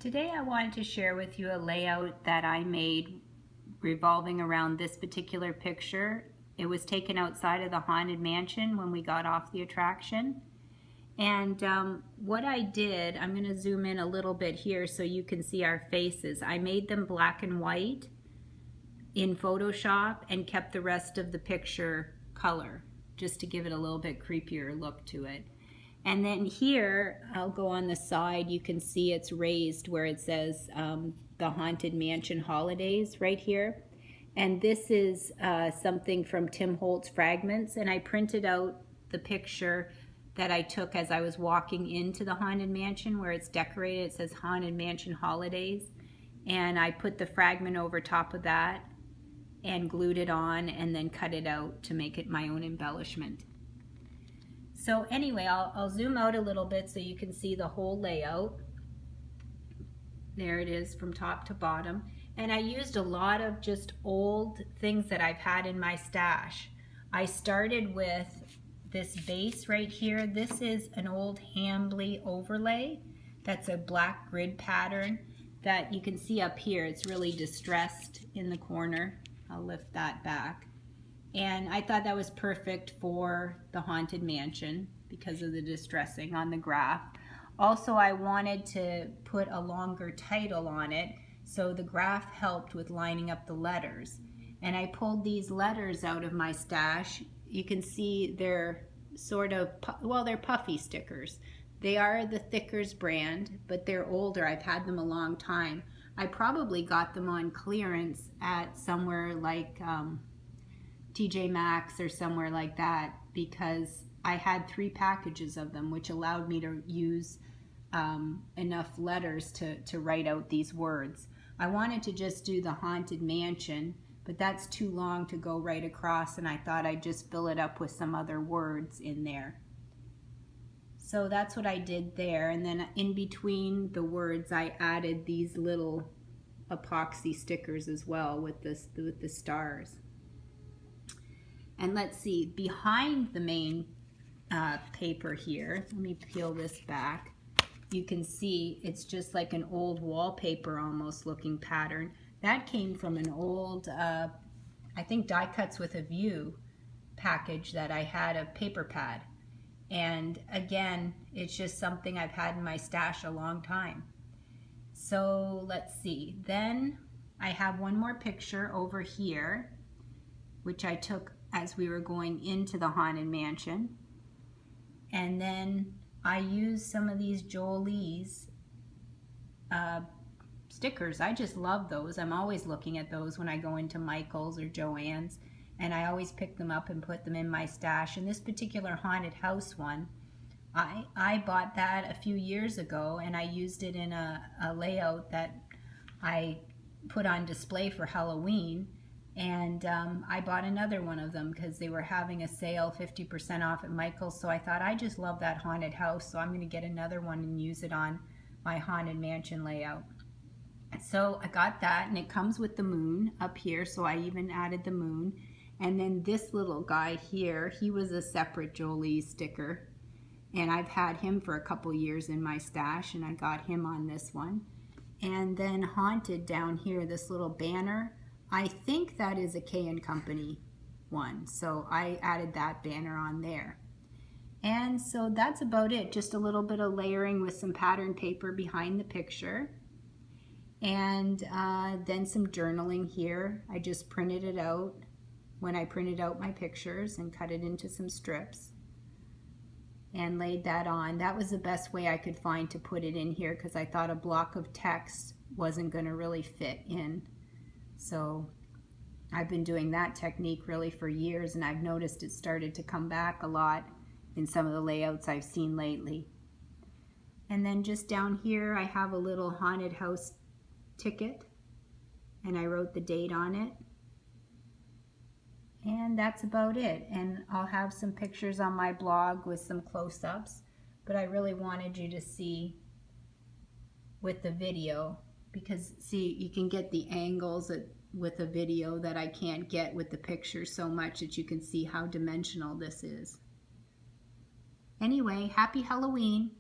Today I wanted to share with you a layout that I made revolving around this particular picture. It was taken outside of the Haunted Mansion when we got off the attraction. And what I did, I'm going to zoom in a little bit here so you can see our faces. I made them black and white in Photoshop and kept the rest of the picture color, just to give it a little bit creepier look to it. And then here, I'll go on the side, you can see it's raised where it says the Haunted Mansion Holidays right here. And this is something from Tim Holtz Fragments, and I printed out the picture that I took as I was walking into the Haunted Mansion where it's decorated. It says Haunted Mansion Holidays. And I put the fragment over top of that and glued it on and then cut it out to make it my own embellishment. So anyway, I'll zoom out a little bit so you can see the whole layout. There it is from top to bottom. And I used a lot of just old things that I've had in my stash. I started with this base right here. This is an old Hambly overlay. That's a black grid pattern that you can see up here. It's really distressed in the corner. I'll lift that back. And I thought that was perfect for the Haunted Mansion because of the distressing on the graph. Also, I wanted to put a longer title on it, so the graph helped with lining up the letters. And I pulled these letters out of my stash. You can see they're sort of, well, they're puffy stickers. They are the Thickers brand, but they're older. I've had them a long time. I probably got them on clearance at somewhere like TJ Maxx or somewhere like that, because I had 3 packages of them, which allowed me to use enough letters to write out these words. I wanted to just do the Haunted Mansion, but that's too long to go right across, and I thought I'd just fill it up with some other words in there. So that's what I did there, and then in between the words I added these little epoxy stickers as well with the stars. And let's see, behind the main paper here, let me peel this back. You can see it's just like an old wallpaper almost looking pattern. That came from an old, I think Die Cuts with a View package that I had of paper pad. And again, it's just something I've had in my stash a long time. So let's see, then I have one more picture over here, which I took as we were going into the Haunted Mansion. And then I used some of these Jolie's stickers. I just love those. I'm always looking at those when I go into Michael's or Joann's, and I always pick them up and put them in my stash. And this particular haunted house one, I bought that a few years ago, and I used it in a layout that I put on display for Halloween. And I bought another one of them because they were having a sale 50% off at Michael's. So I thought, I just love that haunted house, so I'm going to get another one and use it on my Haunted Mansion layout. So I got that, and it comes with the moon up here, so I even added the moon. And then this little guy here, he was a separate Jolie sticker, and I've had him for a couple years in my stash, and I got him on this one. And then Haunted down here, this little banner, I think that is a K & Company one, so I added that banner on there. And so that's about it, just a little bit of layering with some pattern paper behind the picture. And then some journaling here. I just printed it out when I printed out my pictures and cut it into some strips and laid that on. That was the best way I could find to put it in here, because I thought a block of text wasn't going to really fit in. So I've been doing that technique really for years, and I've noticed it started to come back a lot in some of the layouts I've seen lately. And then just down here I have a little haunted house ticket, and I wrote the date on it. And that's about it. And I'll have some pictures on my blog with some close-ups, but I really wanted you to see with the video, because see, you can get the angles with a video that I can't get with the picture so much that you can see how dimensional this is. Anyway, happy Halloween.